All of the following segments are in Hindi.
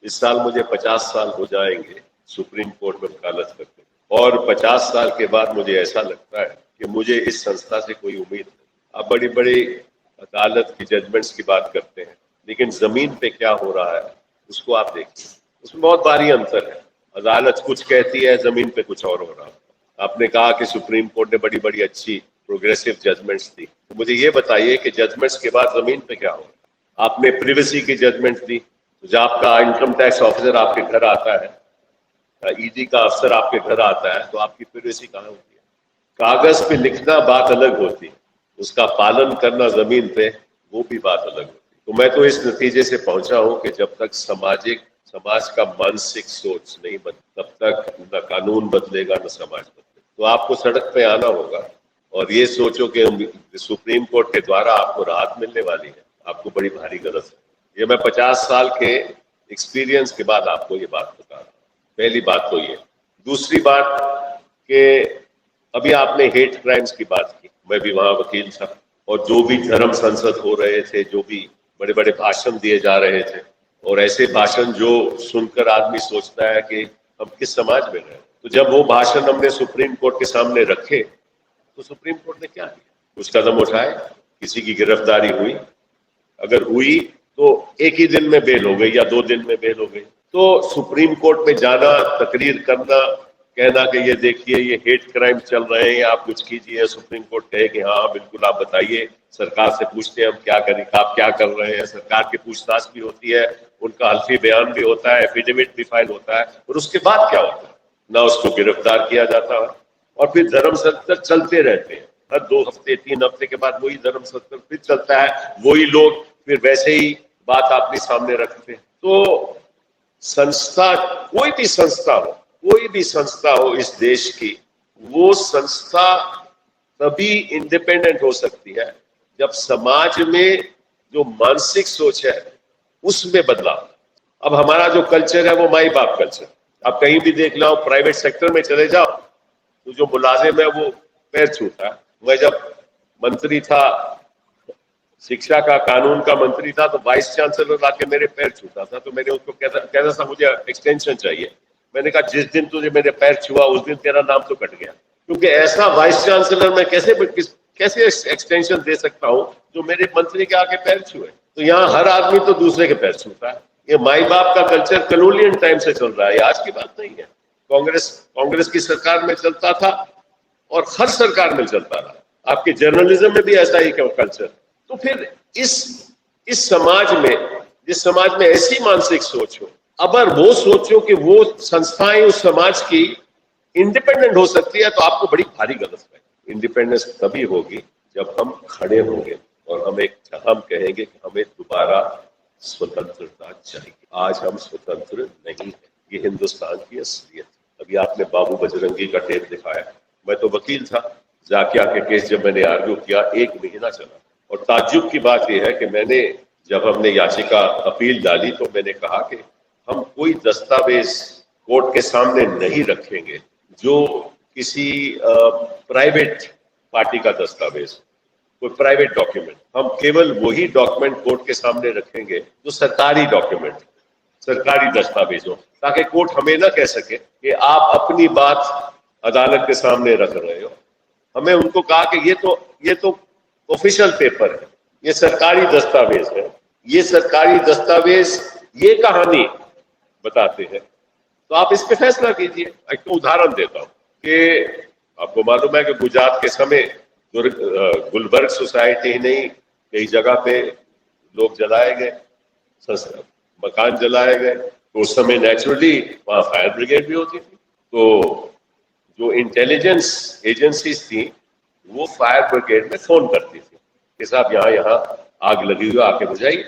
इस साल मुझे 50 साल हो जाएंगे सुप्रीम कोर्ट में वकालत करते, और 50 साल के बाद मुझे ऐसा लगता है कि मुझे इस संस्था से कोई उम्मीद नहीं। आप बड़ी बड़ी अदालत की जजमेंट्स की बात करते हैं, लेकिन जमीन पे क्या हो रहा है उसको आप देखिए, उसमें बहुत भारी अंतर है। अदालत कुछ कहती है, जमीन पे कुछ और हो रहा है। आपने कहा कि सुप्रीम कोर्ट ने बड़ी बड़ी अच्छी प्रोग्रेसिव जजमेंट्स दी, तो मुझे ये बताइए कि जजमेंट्स के बाद जमीन पे क्या हो रहा है। आपने प्रिवेसी की जजमेंट दी, तो जब आपका इनकम टैक्स ऑफिसर आपके घर आता है, ईडी का अफसर आपके घर आता है, तो आपकी प्रिवेसी कहाँ होती है? कागज पे लिखना बात अलग होती है, उसका पालन करना जमीन पे वो भी बात अलग होती है। तो मैं तो इस नतीजे से पहुंचा हूं कि जब तक समाज का मानसिक सोच नहीं बदले, तब तक न कानून बदलेगा न समाज बदलेगा। तो आपको सड़क पे आना होगा और ये सोचो कि सुप्रीम कोर्ट के द्वारा आपको राहत मिलने वाली है, आपको बड़ी भारी गलत है। ये मैं 50 साल के एक्सपीरियंस के बाद आपको ये बात बता रहा हूँ। पहली बात तो ये। दूसरी बात कि अभी आपने हेट क्राइम्स की बात की, मैं भी वहां वकील था, और जो भी धर्म संसद हो रहे थे, जो भी बड़े बड़े भाषण दिए जा रहे थे, और ऐसे भाषण जो सुनकर आदमी सोचता है कि हम किस समाज में रहे। तो जब वो भाषण हमने सुप्रीम कोर्ट के सामने रखे, तो सुप्रीम कोर्ट ने क्या किया? कुछ कदम उठाए, किसी की गिरफ्तारी हुई, अगर हुई तो एक ही दिन में बेल हो गई या 2 दिन में बेल हो गई। तो सुप्रीम कोर्ट में जाना, तकरीर करना, कहना कि ये देखिए ये हेट क्राइम चल रहे हैं, आप कुछ कीजिए, सुप्रीम कोर्ट कहे कि हाँ बिल्कुल आप बताइए, सरकार से पूछते हैं हम क्या करें, आप क्या कर रहे हैं। सरकार की पूछताछ भी होती है, उनका हल्फी बयान भी होता है, एफिडेविट भी फाइल होता है, और उसके बाद क्या होता है? ना उसको गिरफ्तार किया जाता है, और फिर धर्म सत्र चलते रहते हैं। हर 2 हफ्ते 3 हफ्ते के बाद वही धर्म सत्र फिर चलता है, वही लोग फिर वैसे ही बात अपने सामने रखते हैं। तो संस्था, कोई भी संस्था हो इस देश की, वो संस्था तभी इंडिपेंडेंट हो सकती है जब समाज में जो मानसिक सोच है उसमें बदलाव। अब हमारा जो कल्चर है वो माई बाप कल्चर, आप कहीं भी देख लो, प्राइवेट सेक्टर में चले जाओ तो जो मुलाजिम है वो पैर छूता है। मैं जब मंत्री था, शिक्षा का, कानून का मंत्री था, तो वाइस चांसलर आके मेरे पैर छूता था, तो मैंने उसको कहता था मुझे एक्सटेंशन चाहिए। मैंने कहा जिस दिन तुझे मेरे पैर छुआ उस दिन तेरा नाम तो कट गया, क्योंकि ऐसा वाइस चांसलर मैं कैसे एक्सटेंशन दे सकता हूं जो मेरे मंत्री के आके पैर छुए। तो यहाँ हर आदमी तो दूसरे के पैर छूता है। ये माई बाप का कल्चर कलोनियल टाइम से चल रहा है, आज की बात नहीं है। कांग्रेस की सरकार में चलता था और हर सरकार में चलता रहा। आपके जर्नलिज्म में भी ऐसा ही कल्चर। तो फिर इस समाज में, जिस समाज में ऐसी मानसिक सोच हो, अगर वो सोचो कि वो संस्थाएं उस समाज की इंडिपेंडेंट हो सकती है, तो आपको बड़ी भारी गलत है। इंडिपेंडेंस तभी होगी जब हम खड़े होंगे और हम कहेंगे कि हमें दोबारा स्वतंत्रता चाहिए। आज हम स्वतंत्र नहीं है, ये हिंदुस्तान की असलियत। अभी आपने बाबू बजरंगी का टेप दिखाया, मैं तो वकील था, जाकिया के केस जब मैंने आर्ग्यू किया 1 महीना चला। और ताज्जुब की बात यह है कि जब हमने याचिका अपील डाली तो मैंने कहा कि हम कोई दस्तावेज कोर्ट के सामने नहीं रखेंगे जो किसी प्राइवेट पार्टी का दस्तावेज, कोई प्राइवेट डॉक्यूमेंट। हम केवल वही डॉक्यूमेंट कोर्ट के सामने रखेंगे जो सरकारी डॉक्यूमेंट, सरकारी दस्तावेज हो, ताकि कोर्ट हमें ना कह सके कि आप अपनी बात अदालत के सामने रख रहे हो। हमें उनको कहा कि ये तो ऑफिशियल पेपर है, ये सरकारी दस्तावेज है, ये सरकारी दस्तावेज ये कहानी बताते हैं, तो आप इस पे फैसला कीजिए। एक तो उदाहरण देता हूं कि आपको मालूम है कि गुजरात के समय गुलबर्ग सोसाइटी ही नहीं, कई जगह पे लोग जलाए गए, मकान जलाए गए, तो उस समय नेचुरली वहां फायर ब्रिगेड भी होती थी। तो जो इंटेलिजेंस एजेंसीज थी वो फायर ब्रिगेड में फोन करती थी कि साहब यहाँ आग लगी हुई, आके बुझाइए।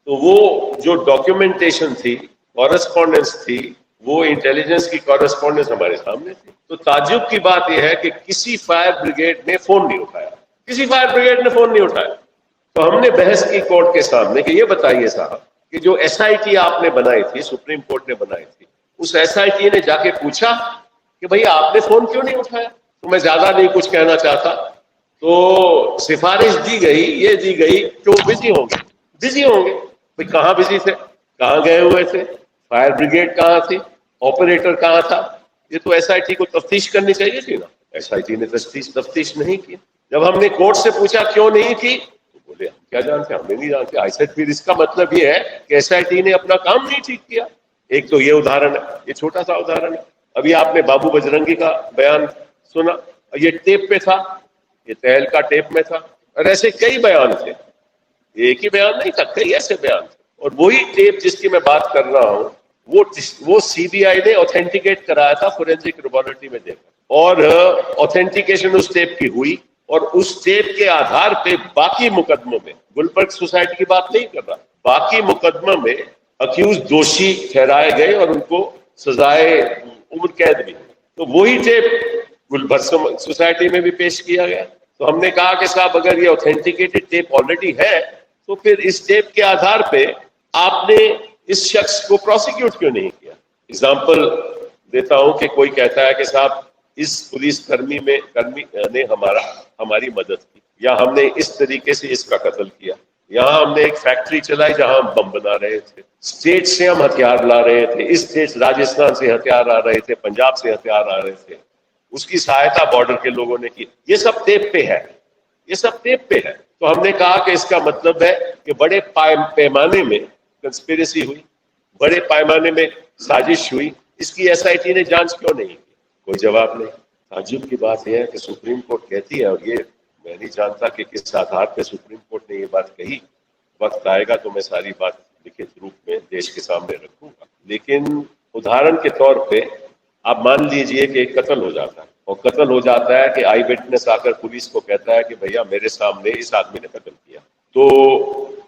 तो वो जो डॉक्यूमेंटेशन थी, कॉरेस्पॉन्डेंस थी, वो इंटेलिजेंस की कॉरेस्पॉन्डेंस हमारे सामने थी। तो ताज्जुब की बात यह है कि किसी फायर ब्रिगेड ने फोन नहीं उठाया, किसी फायर ब्रिगेड ने फोन नहीं उठाया। तो हमने बहस की कोर्ट के सामने कि ये बताइए साहब कि जो SIT आपने बनाई थी, सुप्रीम कोर्ट ने बनाई थी, उस SIT ने जाके पूछा कि भैया आपने फोन क्यों नहीं उठाया? तो मैं ज्यादा नहीं कुछ कहना चाहता, तो सिफारिश दी गई, ये दी गई कि वो बिजी होंगे। भाई कहाँ बिजी थे, कहाँ गए हुए थे? फायर ब्रिगेड कहाँ थी, ऑपरेटर कहाँ था? ये तो एसआईटी को तफ्तीश करनी चाहिए थी ना। एसआईटी ने तफ्तीश नहीं की। जब हमने कोर्ट से पूछा क्यों नहीं की, तो बोले हम क्या जानते, हमें नहीं जानते। आई सेड फिर इसका मतलब ये है कि एसआईटी ने अपना काम नहीं ठीक किया। एक तो ये उदाहरण है, ये छोटा सा उदाहरण है। अभी आपने बाबू बजरंगी का बयान सुना, ये टेप पे था, ये तहल का टेप में था, और ऐसे कई बयान थे। एक ही बयान नहीं था, कई ऐसे बयान थे। और वही टेप जिसकी मैं बात कर रहा हूं, वो सीबीआई ने ऑथेंटिकेट कराया था फोरेंसिक लेबोरेटरी में देखा, और ऑथेंटिकेशन उस टेप की हुई, और उस टेप के आधार पे बाकी मुकदमों में, गुलबर्ग सोसाइटी की बात नहीं कर रहा, बाकी मुकदमों में अक्यूज दोषी ठहराए गए और उनको सजाए उम्र कैद भी। तो वही टेप गुलबर्ग सोसाइटी में भी पेश किया गया। तो हमने कहा कि साहब अगर ये ऑथेंटिकेटेड टेप ऑलरेडी है, तो फिर इस टेप के आधार पे आपने इस शख्स को प्रोसिक्यूट क्यों नहीं किया? एग्जाम्पल देता हूं कि कोई कहता है कि साहब इस पुलिस कर्मी ने हमारी मदद की, या हमने इस तरीके से इसका कत्ल किया, यहाँ हमने एक फैक्ट्री चलाई जहां हम बम बना रहे थे, स्टेट से हम हथियार ला रहे थे, इस स्टेट राजस्थान से हथियार आ रहे थे, पंजाब से हथियार आ रहे थे, उसकी सहायता बॉर्डर के लोगों ने की। ये सब टेप पे है, ये सब टेप पे है। तो हमने कहा कि इसका मतलब है कि बड़े पैमाने में कंस्पिरेसी हुई, बड़े पैमाने में साजिश हुई। इसकी एसआईटी ने जांच क्यों नहीं की? कोई जवाब नहीं। ताज्जुब की बात यह है कि सुप्रीम कोर्ट कहती है, और ये मैं नहीं जानता कि किस आधार पर सुप्रीम कोर्ट ने ये बात कही। वक्त आएगा तो मैं सारी बात लिखित रूप में देश के सामने रखूंगा। लेकिन उदाहरण के तौर पे आप मान लीजिए कि एक कत्ल हो जाता है, और कत्ल हो जाता है कि आई विटनेस आकर पुलिस को कहता है कि भैया मेरे सामने इस आदमी ने कत्ल किया, तो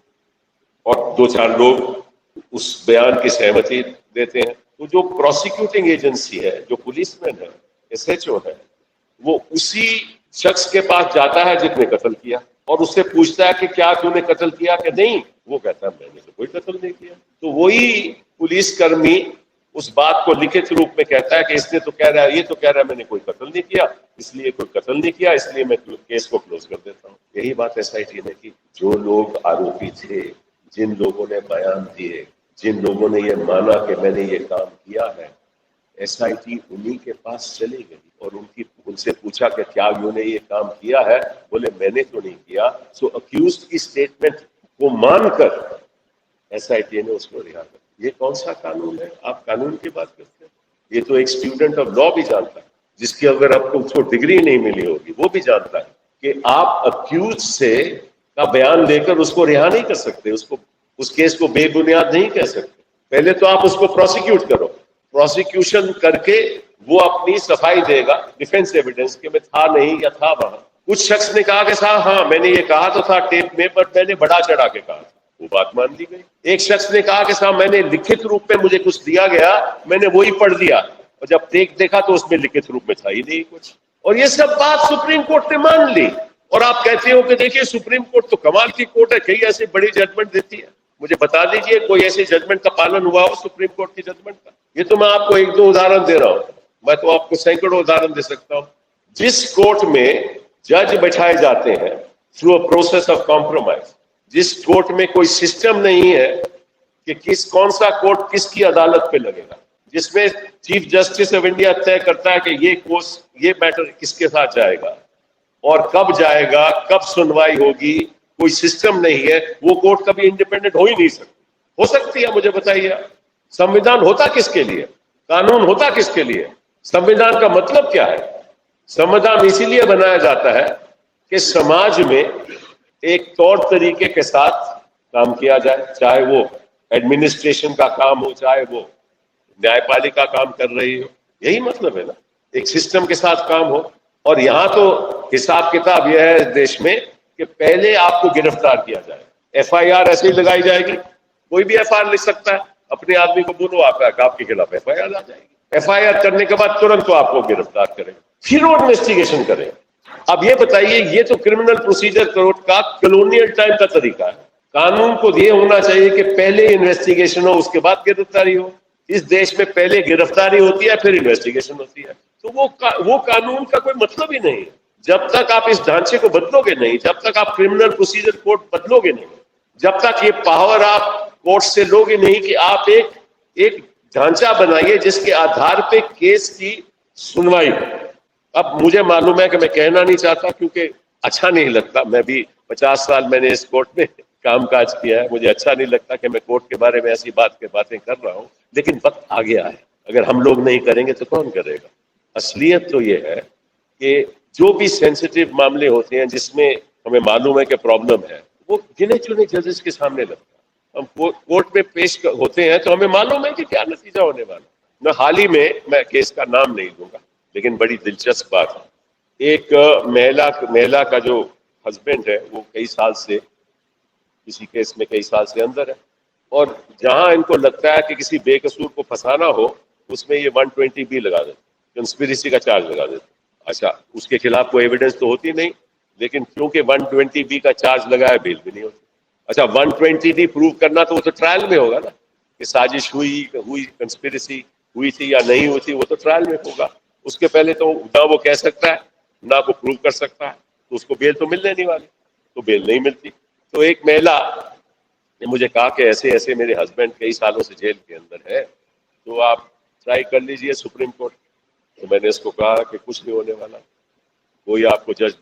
और दो चार लोग उस बयान की सहमति देते हैं, तो जो प्रोसिक्यूटिंग एजेंसी है, जो पुलिसमैन है, एसएचओ है, वो उसी शख्स के पास जाता है जिसने कत्ल किया, और उससे पूछता है कि क्या तूने कत्ल किया कि नहीं? वो कहता है मैंने तो कोई कत्ल नहीं किया। तो वही पुलिसकर्मी उस बात को लिखित रूप में कहता है कि इसने तो कह रहा है, ये तो कह रहा है मैंने कोई कत्ल नहीं किया, इसलिए कोई कत्ल नहीं किया, इसलिए मैं केस को क्लोज कर देता हूँ। यही बात एसआईटी ने की। जो लोग आरोपी थे, जिन लोगों ने बयान दिए, जिन लोगों ने ये माना कि मैंने ये काम किया है, एसआईटी उन्हीं के पास चली गई और उनसे पूछा कि क्या उन्होंने ये काम किया है? बोले मैंने तो नहीं किया। सो अक्यूज्ड की स्टेटमेंट को मानकर एसआईटी ने उसको रिहा कर। ये कौन सा कानून है? आप कानून की बात करते हैं। ये तो एक स्टूडेंट ऑफ लॉ भी जानता है, जिसकी अगर आपको उसको डिग्री नहीं मिली होगी, वो भी जानता है कि आप अक्यूज से का बयान लेकर उसको रिहा नहीं कर सकते, उसको उस केस को बेबुनियाद नहीं कह सकते। पहले तो आप उसको प्रोसिक्यूट करो, प्रोसिक्यूशन करके वो अपनी सफाई देगा, डिफेंस एविडेंस के में था नहीं या था वहां। कुछ शख्स ने कहा कि साहब हाँ मैंने ये कहा तो था टेप में, बट मैंने बढ़ा चढ़ा के कहा, वो बात मान ली गई। एक शख्स ने कहा कि साहब मैंने लिखित रूप में मुझे कुछ दिया गया, मैंने वही पढ़ दिया, और जब देखा तो उसमें लिखित रूप में था ही नहीं कुछ। और ये सब बात सुप्रीम कोर्ट ने मान ली। और आप कहते हो कि देखिए सुप्रीम कोर्ट तो कमाल की कोर्ट है, कई ऐसी बड़ी जजमेंट देती है। मुझे बता दीजिए कोई ऐसी जजमेंट का पालन हुआ हो सुप्रीम कोर्ट की जजमेंट का। ये तो मैं आपको एक दो उदाहरण दे रहा हूं, मैं तो आपको सैकड़ों उदाहरण दे सकता हूं। जिस कोर्ट में जज बैठाए जाते हैं through a process of compromise, जिस कोर्ट में कोई सिस्टम नहीं है कि कौन सा कोर्ट किसकी अदालत पे लगेगा, जिसमें चीफ जस्टिस ऑफ इंडिया तय करता है कि ये मैटर किसके साथ जाएगा और कब जाएगा, कब सुनवाई होगी, कोई सिस्टम नहीं है, वो कोर्ट कभी इंडिपेंडेंट हो ही नहीं सकती। हो सकती है? मुझे बताइए। संविधान होता किसके लिए? कानून होता किसके लिए? संविधान का मतलब क्या है? संविधान इसीलिए बनाया जाता है कि समाज में एक तौर तरीके के साथ काम किया जाए, चाहे वो एडमिनिस्ट्रेशन का काम हो, चाहे वो न्यायपालिका काम कर रही हो। यही मतलब है ना, एक सिस्टम के साथ काम हो। और यहाँ तो हिसाब किताब यह है देश में कि पहले आपको गिरफ्तार किया जाए, एफआईआर ऐसे ही लगाई जाएगी। कोई भी एफआईआर लिख सकता है, अपने आदमी को बोलो आपके खिलाफ एफआईआर आ जाएगी। एफआईआर करने के बाद तुरंत तो आपको गिरफ्तार करें, फिर वो इन्वेस्टिगेशन करें। अब ये बताइए, ये तो क्रिमिनल प्रोसीजर कोड का कॉलोनियल टाइम का तरीका है। कानून को ये होना चाहिए कि पहले इन्वेस्टिगेशन हो, उसके बाद गिरफ्तारी हो। इस देश में पहले गिरफ्तारी होती है, फिर इन्वेस्टिगेशन होती है। तो वो कानून का कोई मतलब ही नहीं। जब तक आप इस ढांचे को बदलोगे नहीं, जब तक आप क्रिमिनल प्रोसीजर कोड बदलोगे नहीं, जब तक ये पावर आप कोर्ट से लोगे नहीं कि आप एक ढांचा बनाइए जिसके आधार पे केस की सुनवाई हो। अब मुझे मालूम है कि मैं कहना नहीं चाहता क्योंकि अच्छा नहीं लगता, मैं भी 50 साल मैंने इस कोर्ट में कामकाज किया है, मुझे अच्छा नहीं लगता कि मैं कोर्ट के बारे में ऐसी बातें कर रहा हूं, लेकिन वक्त आ गया है। अगर हम लोग नहीं करेंगे तो कौन करेगा? असलियत तो ये है कि जो भी सेंसिटिव मामले होते हैं जिसमें हमें मालूम है कि प्रॉब्लम है, वो गिने चुने जजेस के सामने लगता है। हम कोर्ट में पेश होते हैं तो हमें मालूम है कि क्या नतीजा होने वाला। मैं हाल ही में, मैं केस का नाम नहीं लूंगा, लेकिन बड़ी दिलचस्प बात है, एक महिला का जो हस्बैंड है वो कई साल से किसी केस में कई साल से अंदर है, और जहां इनको लगता है कि किसी बेकसूर को फंसाना हो, उसमें ये 120B लगा देते, कंस्पिरेसी का चार्ज लगा देते। अच्छा, उसके खिलाफ कोई एविडेंस तो होती नहीं, लेकिन क्योंकि 120B का चार्ज लगा है, बेल भी नहीं होती। अच्छा, 120D प्रूव करना तो वो तो ट्रायल में होगा ना, कि साजिश हुई कंस्पिरेसी हुई थी या नहीं हुई थी, वो तो ट्रायल में होगा। उसके पहले तो ना वो कह सकता है ना वो प्रूव कर सकता है, तो उसको बेल तो मिलने नहीं वाली, तो बेल नहीं मिलती। तो एक महिला ने मुझे कहा कि ऐसे ऐसे मेरे हस्बैंड कई सालों से जेल के अंदर है, तो आप ट्राई कर लीजिए सुप्रीम कोर्ट। तो मैंने इसको कहा कि कुछ नहीं होने वाला, कोई आपको जज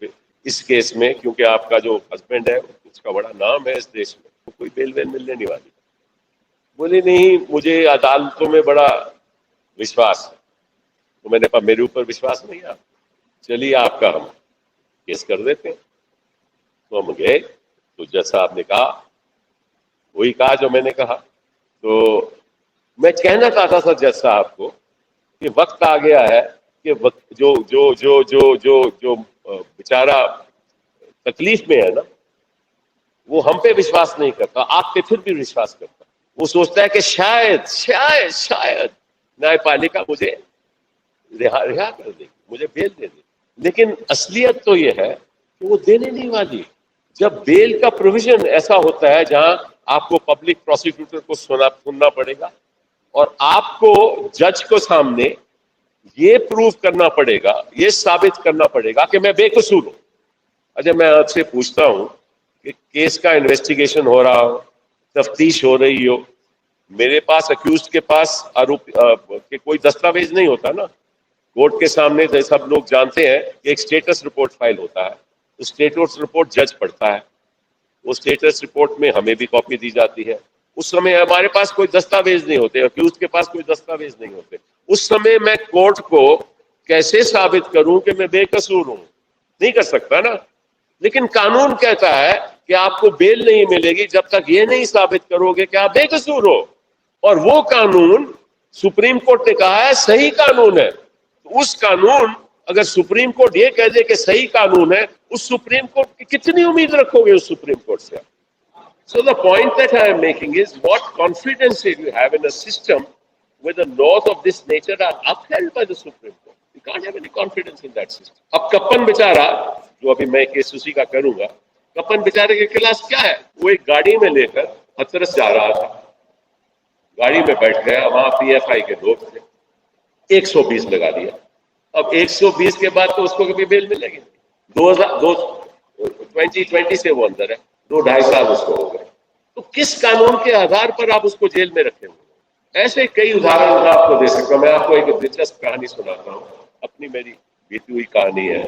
इस केस में, क्योंकि आपका जो हस्बैंड है उसका बड़ा नाम है इस देश में, तो कोई बेल वेल मिलने नहीं वाली। बोले नहीं, मुझे अदालतों में बड़ा विश्वास है। तो मैंने कहा मेरे ऊपर विश्वास नहीं है आप, चलिए आपका हम केस कर देते हैं। तो हम गए, तो जज साहब ने कहा वही कहा जो मैंने कहा। तो मैं कहना चाहता था जज साहब को कि वक्त आ गया है कि वक्त जो जो जो जो जो जो बेचारा तकलीफ में है ना, वो हम पे विश्वास नहीं करता, आप पे फिर भी विश्वास करता। वो सोचता है कि शायद शायद शायद न्यायपालिका मुझे रिहा कर देगी, मुझे बेल दे देगी। लेकिन असलियत तो ये है कि वो देने नहीं वाली। जब बेल का प्रोविजन ऐसा होता है जहां आपको पब्लिक प्रोसिक्यूटर को सुनना पड़ेगा और आपको जज को सामने ये प्रूव करना पड़ेगा, ये साबित करना पड़ेगा कि मैं बेकसूर हूं। अच्छा, मैं आपसे पूछता हूं कि केस का इन्वेस्टिगेशन हो रहा हो, तफ्तीश हो रही हो, मेरे पास अक्यूज के पास आरोप के कोई दस्तावेज नहीं होता ना। कोर्ट के सामने जैसा सब लोग जानते हैं कि एक स्टेटस रिपोर्ट फाइल होता है, तो स्टेटस रिपोर्ट जज पढ़ता है, वो स्टेटस रिपोर्ट में हमें भी कॉपी दी जाती है। उस समय हमारे पास कोई दस्तावेज नहीं होते, अक्यूज के पास कोई दस्तावेज नहीं होते। उस समय मैं कोर्ट को कैसे साबित करूं कि मैं बेकसूर हूं? नहीं कर सकता ना। लेकिन कानून कहता है कि आपको बेल नहीं मिलेगी जब तक ये नहीं साबित करोगे कि आप बेकसूर हो, और वो कानून सुप्रीम कोर्ट ने कहा है सही कानून है। तो उस कानून, अगर सुप्रीम कोर्ट ये कह दे कि सही कानून है, उस सुप्रीम कोर्ट की कितनी उम्मीद रखोगे उस सुप्रीम कोर्ट से? So the point that I am making is, what confidence do you have in a system where the laws of this nature are upheld by the Supreme Court? You can't have any confidence in that system. अब कप्पन बेचारा, जो अभी मैं केस उसी का करूंगा, कप्पन बेचारे के खिलाफ क्या है? वो एक गाड़ी में लेकर हथरस जा रहा था, गाड़ी में बैठ गया, वहां PFI के लोग थे, 120 लगा दिया। अब 120 के बाद तो उसको कभी बेल मिलेगी? 2020 से वो अंदर है, 2-2.5 साल उसको हो गए। तो किस कानून के आधार पर आप उसको जेल में रखे हुए? ऐसे कई उदाहरण मैं आपको दे सकता हूं। मैं आपको एक दिलचस्प कहानी सुनाता हूँ, अपनी मेरी बीती हुई कहानी है,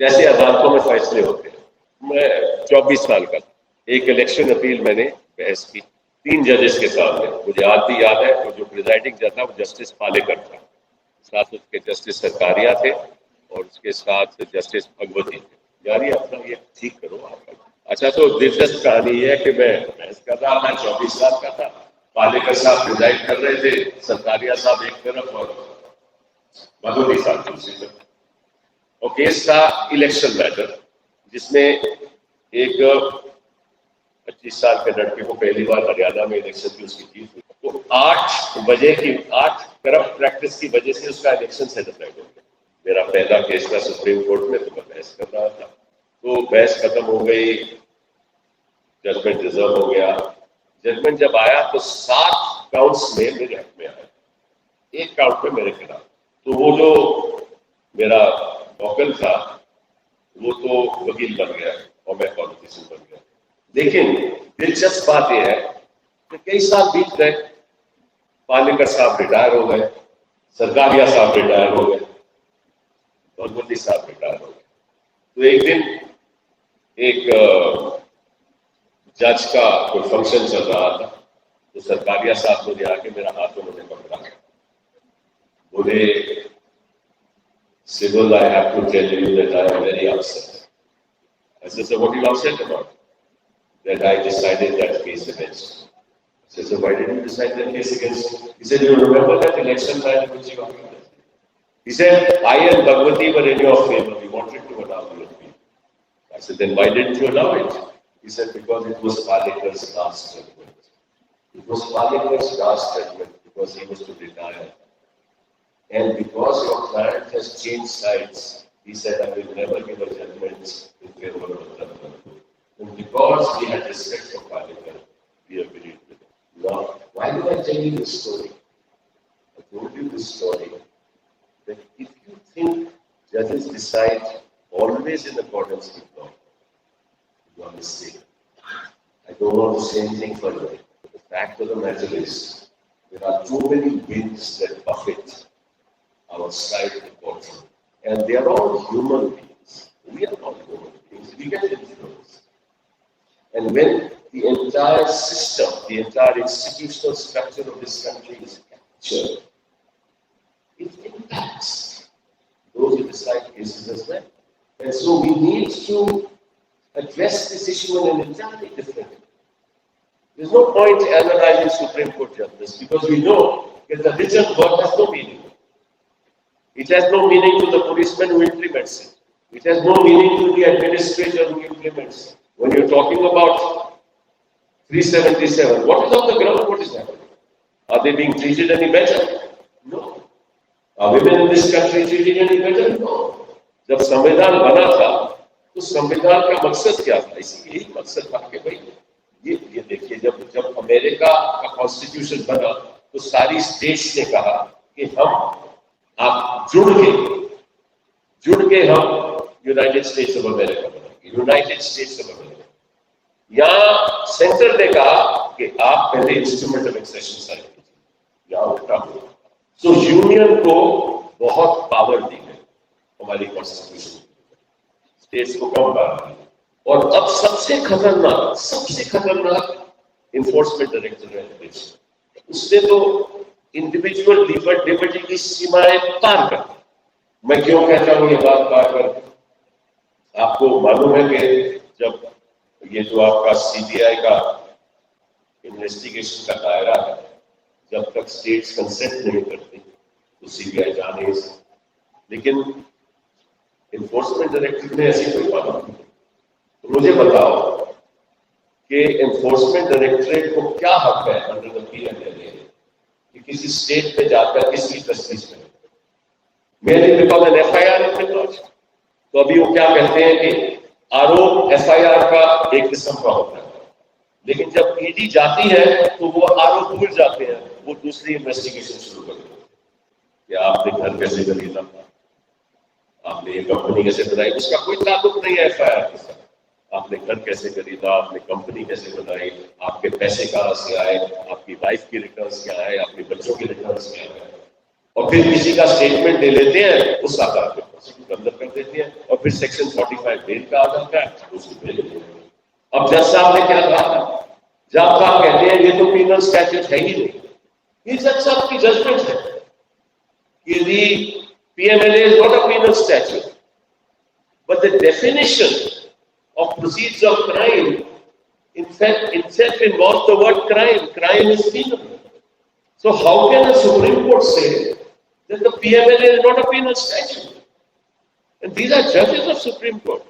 कैसे अदालतों में फैसले होते हैं। मैं 24 साल का था, एक इलेक्शन अपील मैंने बहस की 3 जजेस के सामने। मुझे आज भी याद है, जो प्रिजाइडिंग जज था वो जस्टिस पालेकर था, साथ उसके जस्टिस सरकारिया थे और उसके साथ जस्टिस भगवती थे। यार ये अपना ये ठीक करो आपका। अच्छा, तो दिलचस्प कहानी है कि मैं बहस कर रहा था, 24 साल का था, पालेकर साहब प्रिजाइड कर रहे थे, सरकारिया साहब एक तरफ और भगवती साहब दूसरी तरफ। और केस था इलेक्शन मैटर, जिसमें एक 25 साल के लड़के को पहली बार हरियाणा में इलेक्शन की उसकी जीत हुई। तो 8 करप्ट प्रैक्टिस की वजह से उसका इलेक्शन सेटिस्फाइड हो गया। मेरा पहला केस था सुप्रीम कोर्ट में, तो मैं बहस कर रहा था। तो बहस खत्म हो गई, जजमेंट रिजर्व हो गया। जजमेंट जब आया तो 7 काउंट्स में मेरे हक में आया, 1 काउंट में मेरे खिलाफ। तो वो जो मेरा वकील था वो तो वकील बन गया और मैं पॉलिटिशियन बन गया। लेकिन दिलचस्प बात यह है कि कई साल बीत गए, पालेकर साहब रिटायर हो गए, सरकारिया साहब रिटायर हो गए, भगवती साहब रिटायर हो गए। तो एक दिन एक जज का कोई फंक्शन चल रहा था, तो सरकारिया साहब मुझे आके मेरा हाथ उन्होंने पकड़ा, बोले, Civil, I have to tell you that I am very upset. I said, so what are you upset about? That I decided that case against you. I said, so why did you decide that case against me? He said, you remember that election time in which you argued? He said, I and Bhagwati were in your favor. We wanted to allow you to be. I said, then why didn't you allow it? He said, because it was Palekar's last judgment. It was Palekar's last judgment because he was to retire. And because your client has changed sides, he said, I will never give a judgment in favor of the government. And because we had respect for Palekar, we agreed with it. Now, why do I tell you this story? I told you this story that if you think judges decide always in accordance with law, you are mistaken. I don't want to say anything further. The fact of the matter is, there are too many winds that buffet outside the courtroom. And they are all human beings. We are not human beings. We get influenced. And when the entire system, the entire institutional structure of this country is captured, it impacts those who decide cases as well. And so we need to address this issue in an entirely different way. There's no point analyzing Supreme Court justice because we know that the written word has no meaning. It has no meaning to the policeman who implements it. It has no meaning to the administrator who implements it. When you're talking about 377, what is on the ground? What is happening? Are they being treated any better? No. Are women in this country treated any better? No. जब संविधान बना था, तो संविधान का मकसद क्या था? इसी यही मकसद था कि भाई ये देखिए, जब अमेरिका का कॉन्स्टिट्यूशन बना, तो सारी स्टेट्स ने कहा कि आप जुड़ के हम यूनाइटेड स्टेट्स ऑफ अमेरिका बनाएंगे, यूनाइटेड स्टेट्स ऑफ अमेरिका। यहाँ सेंटर ने कहा कि आप पहले इंस्ट्रूमेंट ऑफ एक्सेशन साइन कीजिए, यहाँ उल्टा हुआ। सो यूनियन को बहुत पावर दी गई हमारी कॉन्स्टिट्यूशन, स्टेट्स को कम पावर दी। और अब सबसे खतरनाक इन्फोर्समेंट डायरेक्टर है, उसने तो इंडिविजुअल लिबर्टी की सीमाएं पार कर। मैं क्यों कहता हूं ये बात पार कर? आपको मालूम है कि जब ये जो आपका सीबीआई का इन्वेस्टिगेशन का दायरा है, जब तक स्टेट्स कंसेंट नहीं करती तो सीबीआई जा नहीं सकती। लेकिन इन्फोर्समेंट डायरेक्टिव ने ऐसी कोई बात नहीं। तो मुझे बताओ कि इन्फोर्समेंट डायरेक्टरेट को क्या हक है अंडर द पीएमएलए कि किसी स्टेट पे जाकर किसी तस्दीक करें? मेरे बिकॉज एन एफआईआर लॉन्च। तो अभी वो क्या कहते हैं कि आरोप एफआईआर का एक किस्म का होता है, लेकिन जब ईडी जाती है तो वो आरोप भूल जाते हैं, वो दूसरी इन्वेस्टिगेशन शुरू कर देते हैं कि आपने घर कैसे खरीदा, आपने ये कंपनी कैसे बनाई। उसका कोई ताल्लुक नहीं है एफआईआर के साथ। आपने घर कैसे खरीदा, आपने कंपनी कैसे बनाई, आपके पैसे कहाँ से आए, आपकी वाइफ की रिटर्न्स क्या है, आपके बच्चों की रिटर्न्स क्या है, और फिर किसी का स्टेटमेंट ले लेते हैं, उस आधार पर प्रोसिक्यूट अंदर कर देते हैं, और फिर सेक्शन 45 बेल का आधार का उसको भेज देते हैं। अब जज साहब ने क्या कहा? जब आप कहते हैं ये तो पीनल स्टैट्यूट है ही नहीं, ये जज साहब की जजमेंट है कि दी PMLA is not a penal statute, but the definition of proceeds of crime in fact itself involves the word crime. Crime is penal. So how can the Supreme Court say that the PMLA is not a penal statute? And these are judges of Supreme Court.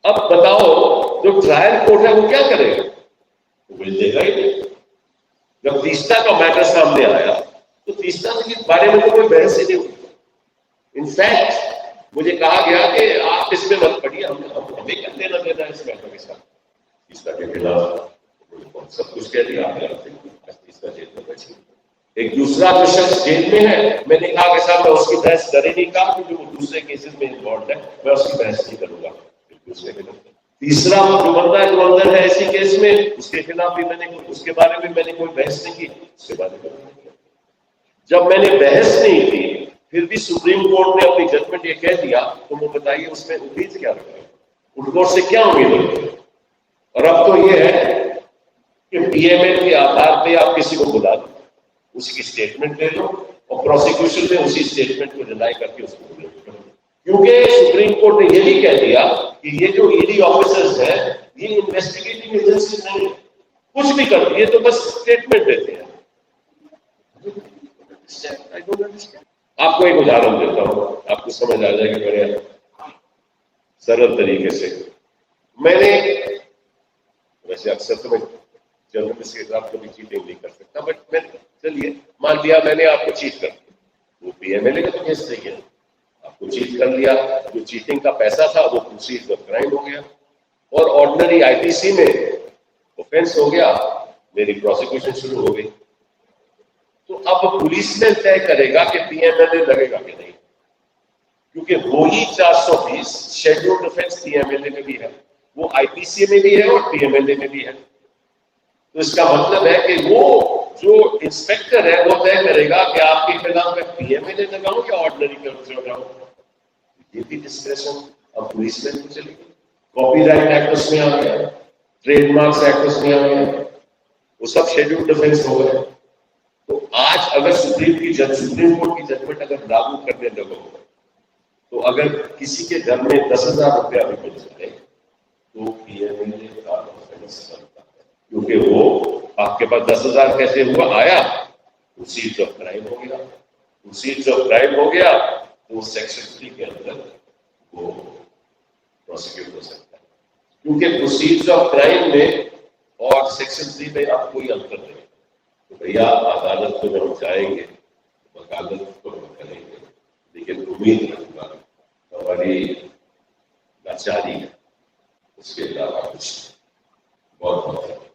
अब बताओ जो ट्रायल कोर्ट है वो क्या करेगा? वो बिल देगा ही नहीं। जब तीस्ता का मैटर सामने आया तो तीस्ता के बारे में तो कोई बहस ही नहीं हुई। इनफैक्ट मुझे कहा गया कि आप इसमें मत पढ़िए, हमें क्या लेना देना है इस मैटर के साथ। तीस्ता के खिलाफ सब कुछ कह दिया, तीस्ता जेल में बैठी। एक दूसरा जो शख्स जेल में है, मैंने कहा कि साहब मैं उसकी बहस करे नहीं कहा क्योंकि वो दूसरे केसेस में इन्वॉल्व है, मैं उसकी बहस नहीं करूंगा। दूसरे के तीसरा जो बंदा है ऐसी केस में, उसके खिलाफ भी मैंने उसके बारे में मैंने कोई बहस नहीं की, उसके बारे में। जब मैंने बहस नहीं की फिर भी सुप्रीम कोर्ट ने अपनी जजमेंट ये कह दिया, तो वो बताइए उसमें उम्मीद क्या रखा, उनको से क्या उम्मीद रखी। और अब तो ये है कि पीएमएल के आधार पे आप किसी को बुला दो, उसकी स्टेटमेंट ले लो और प्रोसिक्यूशन में उसी स्टेटमेंट को डिनाई करके उसको बुला दो, क्योंकि सुप्रीम कोर्ट ने ये भी कह दिया कि ये जो ईडी ऑफिसर्स हैं ये इन्वेस्टिगेटिंग एजेंसी नहीं है, कुछ भी करती है तो बस स्टेटमेंट देते हैं। आपको एक उदाहरण देता हूं, आपको समझ आ जाएगा बड़े सरल तरीके से। मैंने वैसे अक्सर तो मैं जर्नलिस्ट के साथ कभी चीटिंग नहीं कर सकता, बट मैं चलिए मान लिया मैंने आपको चीट कर दिया, वो पीएमएलए का तो केस नहीं है, आपको चीट कर लिया, जो चीटिंग का पैसा था वो प्रोसीड ऑफ क्राइम हो गया और ऑर्डिनरी आईपीसी में ऑफेंस हो गया, मेरी प्रोसिक्यूशन शुरू हो गई। तो अब पुलिसमैन तय करेगा कि पीएमएलए लगेगा कि नहीं, क्योंकि वो ही 420 शेड्यूल्ड ऑफेंस पीएमएलए में भी है, वो आईपीसी में भी है और पीएमएलए में भी है। तो इसका मतलब है कि वो जो इंस्पेक्टर है वो तय करेगा कि आपके खिलाफ मैं पीएमएलए लगाऊं या ऑर्डिनरी कर्ज लगाऊं। ये भी डिस्क्रेशन अब पुलिसमैन को चलेगी। कॉपीराइट एक्ट उसमें आ गया, ट्रेडमार्क्स एक्ट उसमें आ गया, वो सब शेड्यूल्ड ऑफेंस हो गए। तो आज अगर सुप्रीम कोर्ट की जजमेंट अगर लागू करने लगो, तो अगर किसी के घर में 10,000 रुपया भी मिल जाए तो पीएमएलए का ऑफेंस बनता है, क्योंकि वो आपके पास 10,000 कैसे हुआ आया, प्रोसीड ऑफ क्राइम हो गया, प्रोसीड ऑफ क्राइम हो गया तो सेक्शन 3 के अंदर वो प्रोसिक्यूट हो सकता है, क्योंकि प्रोसीड ऑफ क्राइम में और सेक्शन 3 में अब कोई अंतर नहीं। तो भैया अदालत को जब हम जाएंगे वकालत को हम करेंगे, लेकिन उम्मीद रखूंगा हमारी लाचारी है, उसके अलावा कुछ बहुत